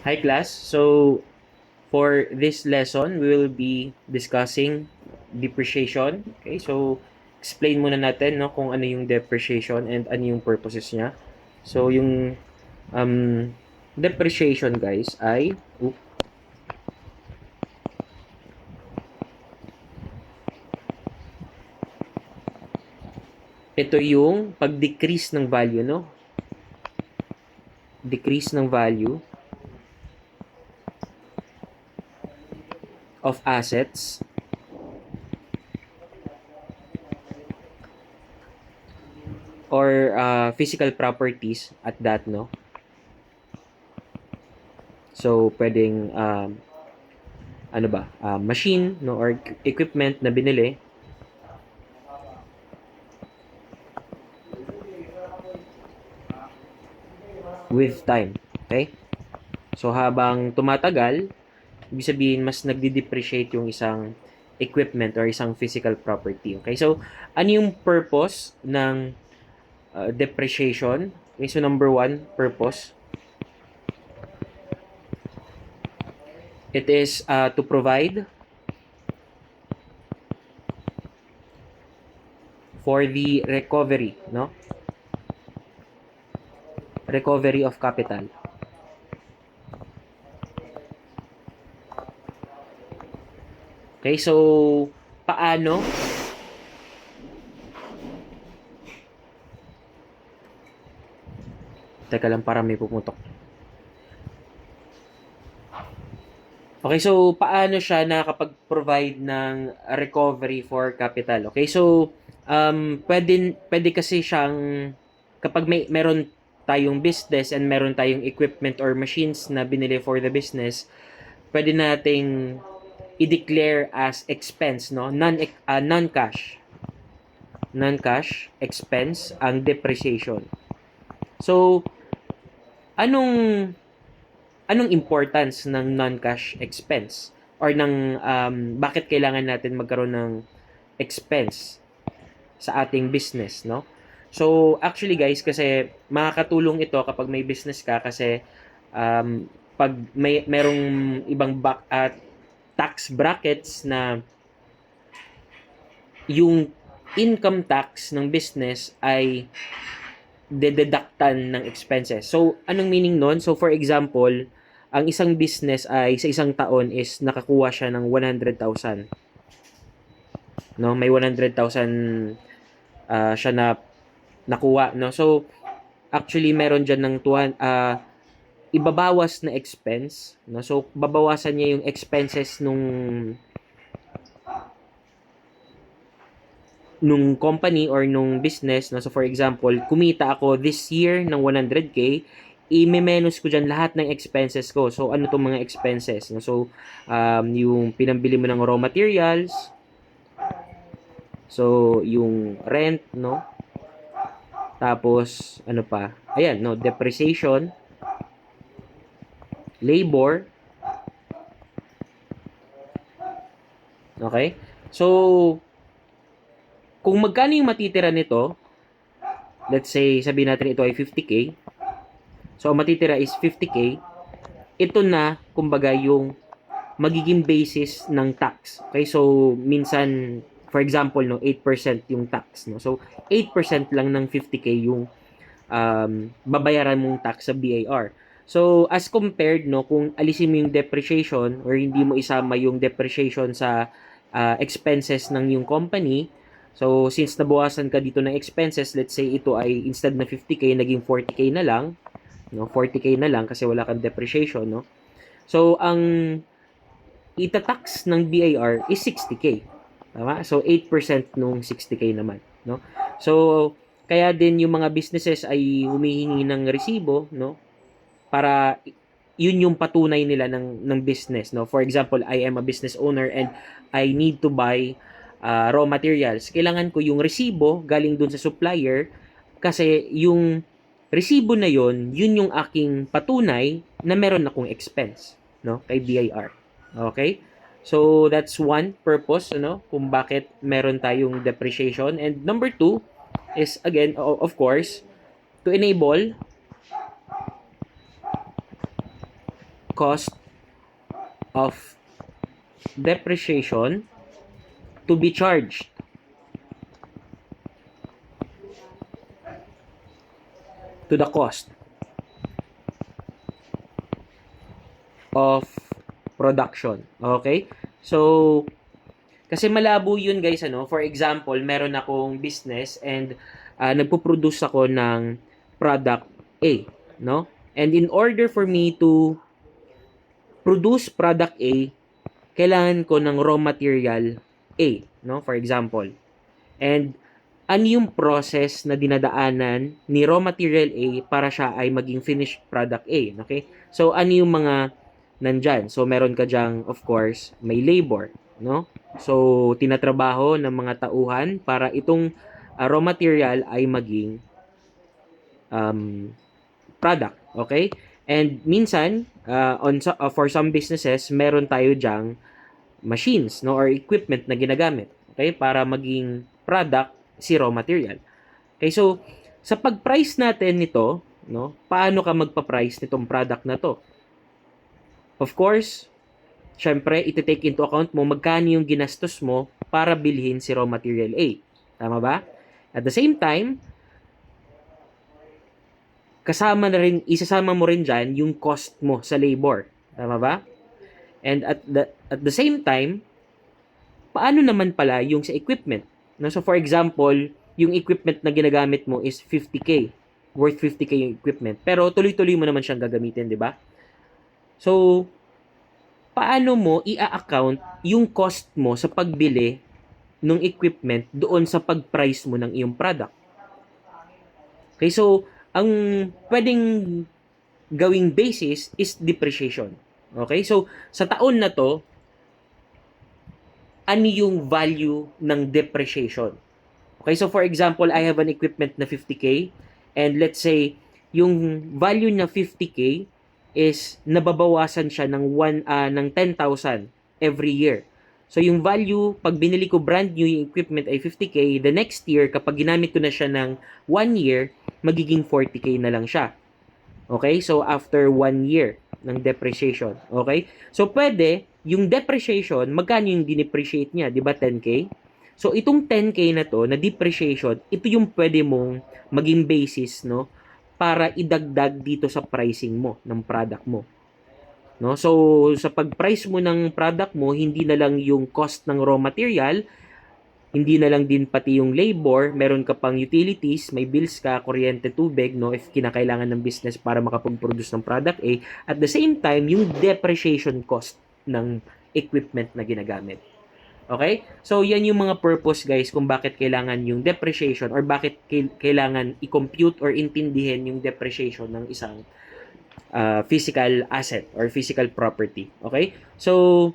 Hi class. So for this lesson, we will be discussing depreciation. Okay? So explain muna natin no kung ano yung depreciation and ano yung purposes niya. So yung um depreciation guys ay ito yung pag-decrease ng value no. Decrease ng value of assets or physical properties at that no. So pwedeng ano ba, machine no or equipment na binili with time. Okay? So habang tumatagal, ibig sabihin mas nagde-depreciate yung isang equipment or isang physical property. Okay? So ano yung purpose ng depreciation? Okay, so number one, purpose. It is to provide for the recovery, no? Recovery of capital. Okay, so paano? Teka lang, para may pumutok. Okay, so paano siya nakakapag-provide ng recovery for capital? Okay, so pwede kasi siyang kapag meron tayong business and meron tayong equipment or machines na binili for the business, pwede nating i-declare as expense, no? Non-cash. Non-cash expense ang depreciation. So, anong anong importance ng non-cash expense or ng bakit kailangan natin magkaroon ng expense sa ating business, no? So, actually guys, kasi makakatulong ito kapag may business ka kasi pag merong ibang tax brackets na yung income tax ng business ay dededaktan ng expenses. So, anong meaning nun? So, for example, ang isang business ay sa isang taon is nakakuha siya ng 100,000. No, may 100,000 siya na nakuha, no. So, actually meron diyan ng ibabawas na expense, no. So, babawasan niya yung expenses nung company or nung business, no? So for example, kumita ako this year ng 100k, i-menos ko dyan lahat ng expenses ko. So ano tong mga expenses, no? So yung pinambili mo ng raw materials, so yung rent, no? Tapos ano pa? Ayan, no, depreciation, labor. Okay? So kung magkano yung matitira nito, let's say sabihin natin ito ay 50k. So ang matitira is 50k. Ito na kumbaga yung magiging basis ng tax. Okay? So minsan for example no 8% yung tax no. So 8% lang ng 50k yung babayaran mong tax sa BIR. So as compared no kung alisin mo yung depreciation or hindi mo isama yung depreciation sa expenses ng yung company. So since nabawasan ka dito ng expenses, let's say ito ay instead na 50k naging 40k na lang, no? 40k na lang kasi wala kang depreciation, no? So ang itatax ng BIR is 60k. Tama? So 8% nung 60k naman, no? So kaya din yung mga businesses ay humihingi ng resibo, no? Para yun yung patunay nila ng business, no? For example, I am a business owner and I need to buy raw materials. Kailangan ko yung resibo galing dun sa supplier kasi yung resibo na yun yung aking patunay na meron akong expense, no? Kay BIR. Okay? So that's one purpose, ano, kung bakit meron tayong depreciation. And number two is again, of course, to enable cost of depreciation to be charged to the cost of production. Okay? So, kasi malabo yun guys, ano? For example, meron akong business and nagpo-produce ako ng product A, no? And in order for me to produce product A, kailangan ko ng raw material A, no? For example. And ano yung process na dinadaanan ni raw material A para siya ay maging finished product A, okay? So ano yung mga nandyan? So meron ka diyang, of course, may labor, no? So tinatrabaho ng mga tauhan para itong raw material ay maging product, okay? And minsan, for some businesses, meron tayo diyang machines, no, or equipment na ginagamit, okay, para maging product si raw material. Okay, so sa pag-price natin nito, no, paano ka magpa-price nitong product na to? Of course, syempre, iti-take into account mo magkano yung ginastos mo para bilhin si raw material A. Tama ba? At the same time, isasama mo rin dyan yung cost mo sa labor. Tama ba? And at the same time, paano naman pala yung sa equipment? No? So for example, yung equipment na ginagamit mo is 50K. Worth 50K yung equipment. Pero tuloy-tuloy mo naman siyang gagamitin, di ba? So, paano mo i-account yung cost mo sa pagbili ng equipment doon sa pag-price mo ng iyong product? Okay, so, ang pwedeng gawing basis is depreciation. Okay, so, sa taon na to, ano yung value ng depreciation? Okay, so for example, I have an equipment na 50K and let's say yung value na 50K is nababawasan siya ng 10,000 every year. So yung value, pag binili ko brand new yung equipment ay 50K, the next year, kapag ginamit ko na siya ng 1 year, magiging 40K na lang siya. Okay? So after 1 year ng depreciation. Okay? So pwede, yung depreciation, magkano yung dinepreciate niya? Di ba 10K? So itong 10K na to, na depreciation, ito yung pwede mong maging basis, no? Para idagdag dito sa pricing mo ng product mo. No? So sa pag-price mo ng product mo, hindi na lang yung cost ng raw material, hindi na lang din pati yung labor, meron ka pang utilities, may bills ka, kuryente, tubig, no, if kinakailangan ng business para makapag-produce ng product A. At the same time, yung depreciation cost ng equipment na ginagamit. Okay? So, yan yung mga purpose, guys, kung bakit kailangan yung depreciation or bakit kailangan i-compute or intindihin yung depreciation ng isang physical asset or physical property. Okay? So,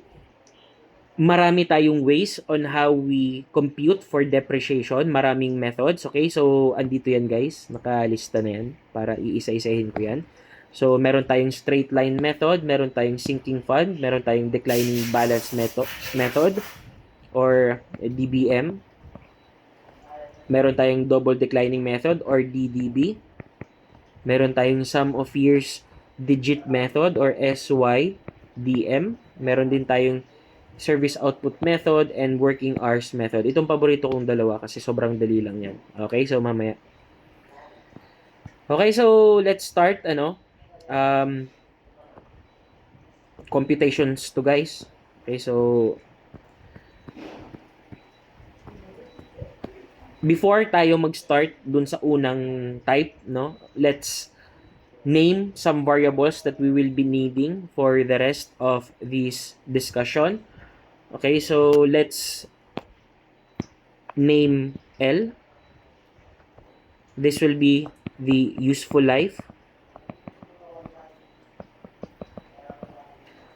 marami tayong ways on how we compute for depreciation. Maraming methods. Okay? So, andito yan, guys. Nakalista na yan para iisa-isahin ko yan. So, meron tayong straight line method, meron tayong sinking fund, meron tayong declining balance method or DBM. Meron tayong double declining method or DDB. Meron tayong sum of years digit method or SYDM. Meron din tayong service output method and working hours method. Itong paborito kong dalawa kasi sobrang dali lang yan. Okay, so mamaya. Okay, so let's start, computations to, guys. Okay, so before tayo mag-start dun sa unang type, no, let's name some variables that we will be needing for the rest of this discussion. Okay, so let's name L. This will be the useful life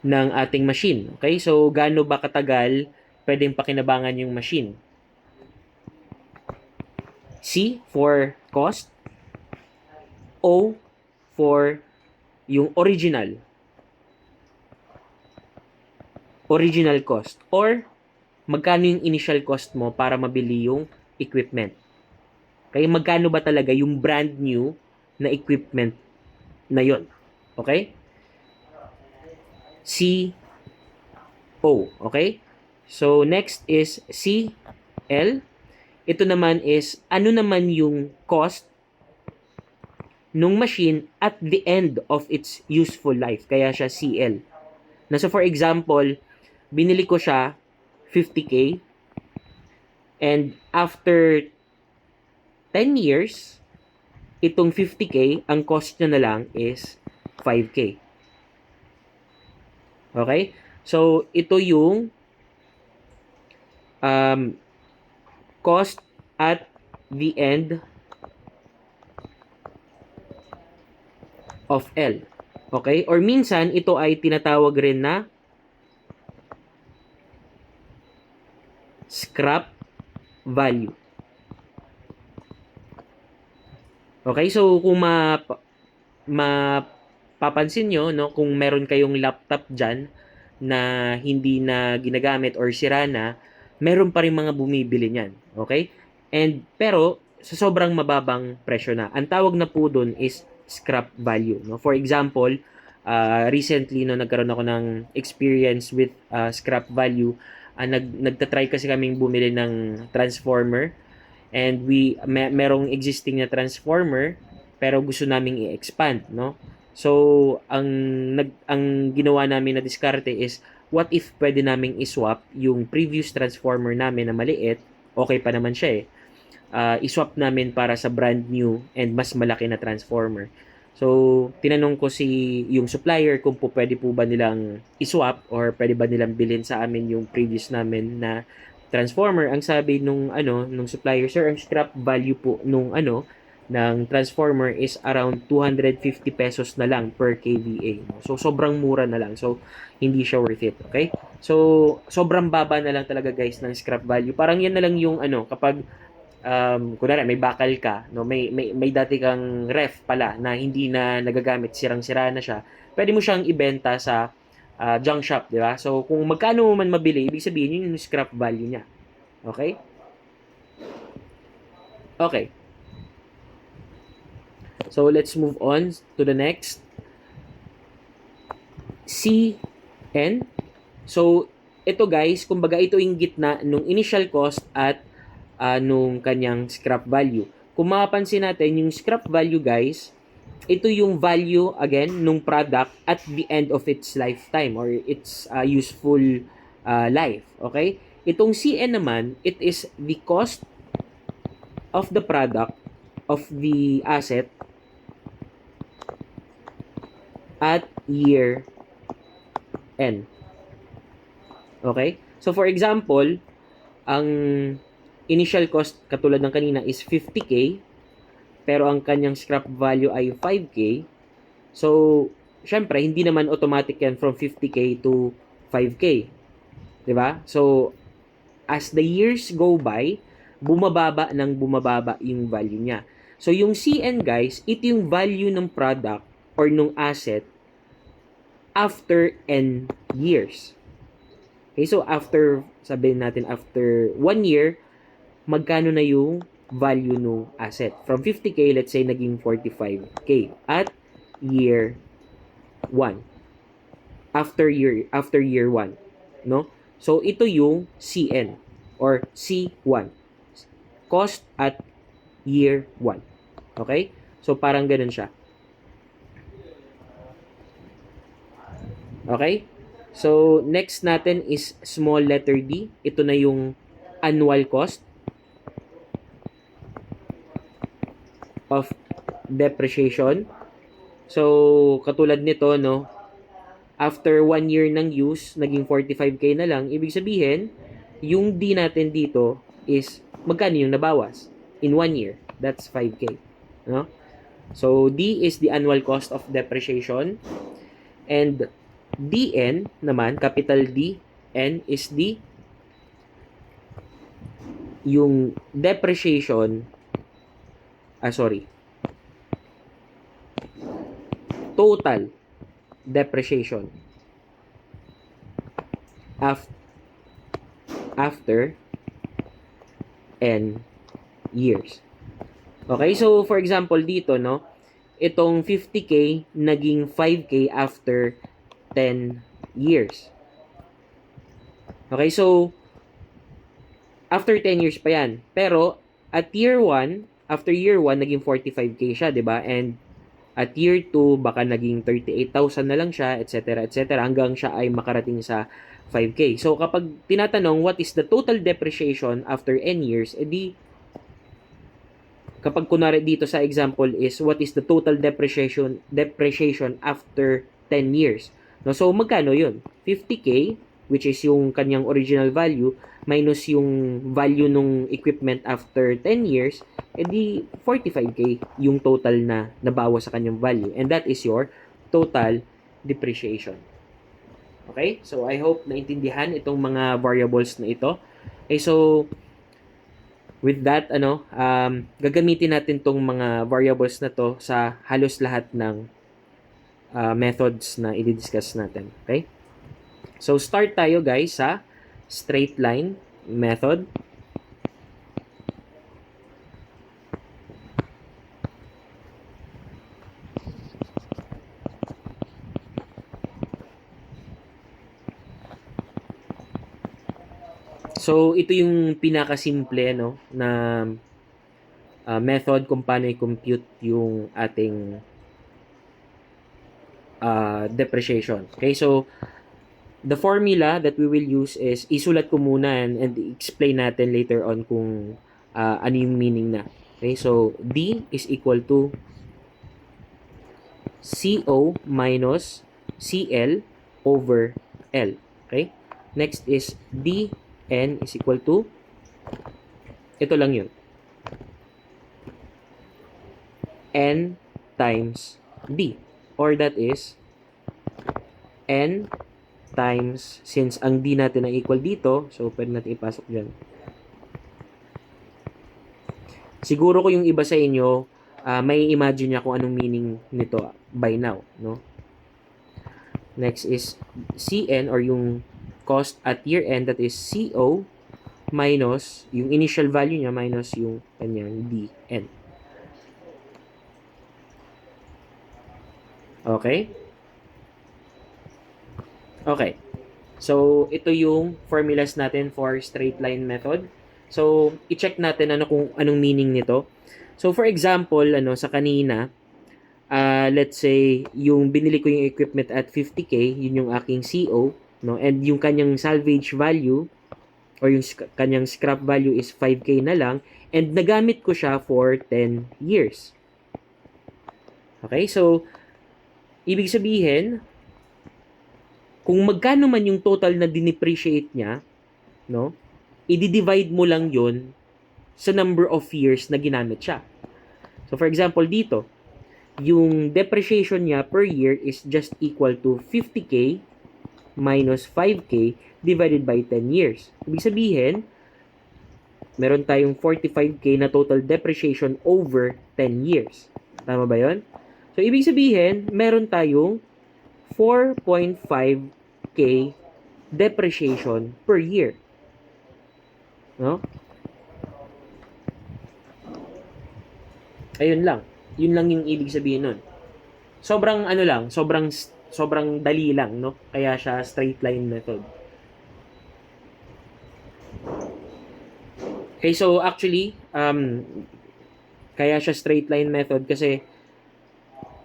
ng ating machine. Okay, so gaano ba katagal pwedeng pakinabangan yung machine? C for cost. O for yung original cost or magkano yung initial cost mo para mabili yung equipment. Okay? Magkano ba talaga yung brand new na equipment na yon? Okay? CO. Okay? So, next is CL. Ito naman is, ano naman yung cost nung machine at the end of its useful life. Kaya siya CL. Na so, for example, binili ko siya 50K and after 10 years, itong 50K, ang cost niya na lang is 5K. Okay? So, ito yung cost at the end of L. Okay? Or minsan, ito ay tinatawag rin na scrap value. Okay? So, kung mapapansin nyo, no, kung meron kayong laptop dyan na hindi na ginagamit or sira na, meron pa rin mga bumibili niyan. Okay? Pero, sa sobrang mababang presyo na. Ang tawag na po doon is scrap value. No? For example, recently, no, nagkaroon ako ng experience with scrap value. Nagtatry kasi kaming bumili ng transformer and merong existing na transformer pero gusto naming i-expand, no? So, ang ginawa namin na diskarte is what if pwede naming i-swap yung previous transformer namin na maliit, okay pa naman siya eh. I-swap namin para sa brand new and mas malaki na transformer. So, tinanong ko yung supplier kung pwede po ba nilang i-swap or pwede ba nilang bilhin sa amin yung previous namin na transformer. Ang sabi nung supplier, sir, ang scrap value po ng transformer is around 250 pesos na lang per kVA. So, sobrang mura na lang. So, hindi siya worth it. Okay? So, sobrang baba na lang talaga guys ng scrap value. Parang yan na lang yung kapag kunwari may bakal ka, no, may dati kang ref pala na hindi na nagagamit, sirang-sira na siya. Pwede mo siyang ibenta sa junk shop, di ba? So, kung magkano mo man mabili, ibig sabihin yun yung scrap value niya. Okay? Okay. So, let's move on to the next. CN. So, ito guys, kumbaga ito yung gitna nung initial cost at nung kanyang scrap value. Kung mapapansin natin, yung scrap value guys, ito yung value again nung product at the end of its lifetime or its useful life. Okay? Itong CN naman, it is the cost of the product of the asset at year end. Okay? So for example, ang initial cost katulad ng kanina is 50K pero ang kanyang scrap value ay 5K. So, syempre hindi naman automatic yan from 50K to 5K. 'Di ba? So, as the years go by, bumababa yung value niya. So, yung CN guys, ito yung value ng product or ng asset after N years. Okay, so sabihin natin after 1 year, magkano na yung value ng asset. From 50K, let's say, naging 45K at year 1. After year 1. No? So, ito yung CN or C1. Cost at year 1. Okay? So, parang ganun siya. Okay? So, next natin is small letter D. Ito na yung annual cost of depreciation. So, katulad nito, no, after 1 year ng use, naging 45K na lang. Ibig sabihin, yung D natin dito is magkano yung nabawas in 1 year. That's 5K. No? So, D is the annual cost of depreciation. And DN naman, capital D, N is yung depreciation, total depreciation after N years. Okay, so for example dito, no, itong 50K naging 5K after 10 years. Okay, so after 10 years pa yan. Pero at year 1, after year 1, naging 45K siya, 'di ba? And at year 2, baka naging 38,000 na lang siya, etc., etc., hanggang siya ay makarating sa 5K. So, kapag tinatanong, what is the total depreciation after N years, edi, kapag kunwari dito sa example is, what is the total depreciation after 10 years? No, so, magkano yun? 50K, which is yung kanyang original value, minus yung value nung equipment after 10 years, edi 45K yung total na nabawas sa kanyang value. And that is your total depreciation. Okay? So, I hope naintindihan itong mga variables na ito. Okay, so, with that, gagamitin natin tong mga variables na to sa halos lahat ng methods na i-discuss natin. Okay? So, start tayo guys sa straight line method. So, ito yung pinakasimple na method kung paano i-compute yung ating depreciation. Okay, so the formula that we will use is, isulat ko muna and explain natin later on kung ano yung meaning na. Okay, so D is equal to CO minus CL over L. Okay, next is DN is equal to, ito lang yun, N times D, or that is N times, since ang D natin ay equal dito, so pwede natin ipasok dyan. Siguro ko yung iba sa inyo, may imagine niya kung anong meaning nito by now, no? Next is CN, or yung cost at year end, that is CO minus yung initial value niya minus yung kanyang DN. Okay? Okay. So, ito yung formulas natin for straight line method. So, i-check natin kung anong meaning nito. So, for example, sa kanina, let's say, yung binili ko yung equipment at 50K, yun yung aking CO, no? And yung kanyang salvage value, or yung kanyang scrap value is 5K na lang, and nagamit ko siya for 10 years. Okay? So, ibig sabihin, kung magkano man yung total na dinepreciate niya, no, i-divide mo lang yon sa number of years na ginamit siya. So, for example, dito, yung depreciation niya per year is just equal to 50K minus 5K divided by 10 years. Ibig sabihin, meron tayong 45K na total depreciation over 10 years. Tama ba yon? So, ibig sabihin, meron tayong 4.5K depreciation per year. No? Ayun lang. Yun lang yung ibig sabihin nun. Sobrang sobrang dali lang, no? Kaya siya straight line method. Okay, so actually, kaya siya straight line method kasi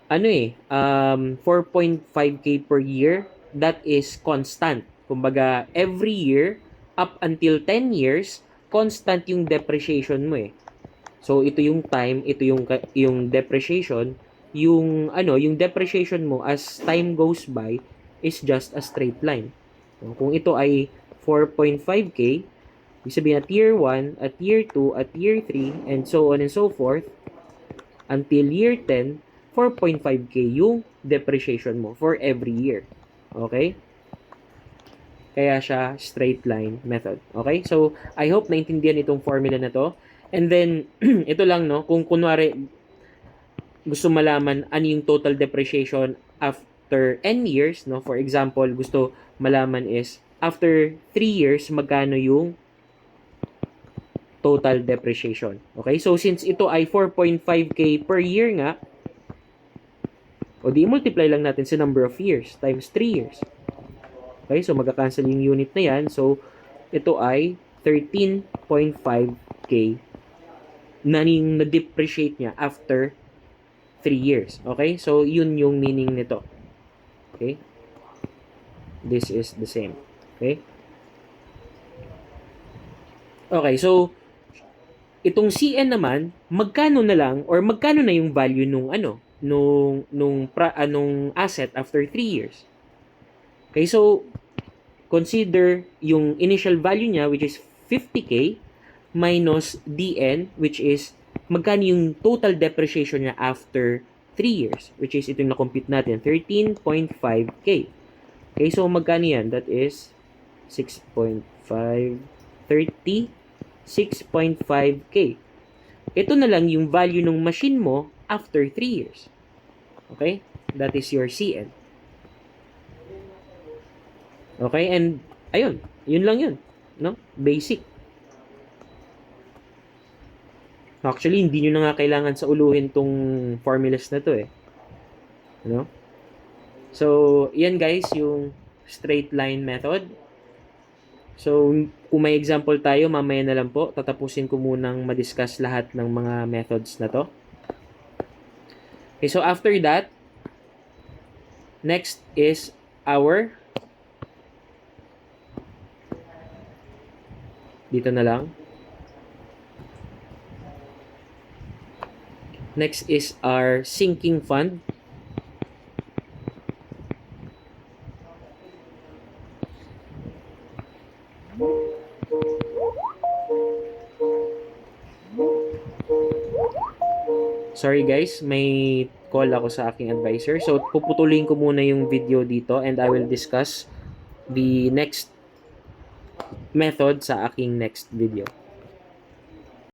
4.5K per year, that is constant. Kumbaga, every year, up until 10 years, constant yung depreciation mo eh. So, ito yung time, ito yung depreciation, yung depreciation mo as time goes by is just a straight line. So, kung ito ay 4.5K, ibig sabihin at year 1, at year 2, at year 3, and so on and so forth, until year 10, 4.5K yung depreciation mo for every year. Okay? Kaya siya straight line method. Okay? So, I hope naintindihan itong formula na to. And then, ito lang, no? Kung kunwari, gusto malaman ano yung total depreciation after N years, no? For example, gusto malaman is, after 3 years, magkano yung total depreciation. Okay? So, since ito ay 4.5K per year nga, o di multiply lang natin sa number of years times 3 years. Okay, so magka-cancel yung unit na yan. So, ito ay 13.5K na na-depreciate niya after 3 years. Okay, so yun yung meaning nito. Okay, this is the same. Okay, okay, so itong CN naman, magkano na lang or magkano na yung value nung nung asset after 3 years? Okay, so consider yung initial value niya which is 50K minus DN which is magkano yung total depreciation niya after 3 years which is ito yung na-compute natin 13.5K. Okay, so magkano yan? That is 6.5 6.5K. Ito na lang yung value ng machine mo after 3 years. Okay? That is your CN. Okay? And, ayun. Yun lang yun. No? Basic. Actually, hindi nyo na nga kailangan sa uluhin tong formulas na to eh. No? So, yan guys, yung straight line method. So, kung may example tayo, mamaya na lang po, tatapusin ko munang ma-discuss lahat ng mga methods na to. Okay, so after that, next is our dito na lang. Next is our sinking fund. Sorry guys, may call ako sa aking advisor. So, puputulin ko muna yung video dito and I will discuss the next method sa aking next video.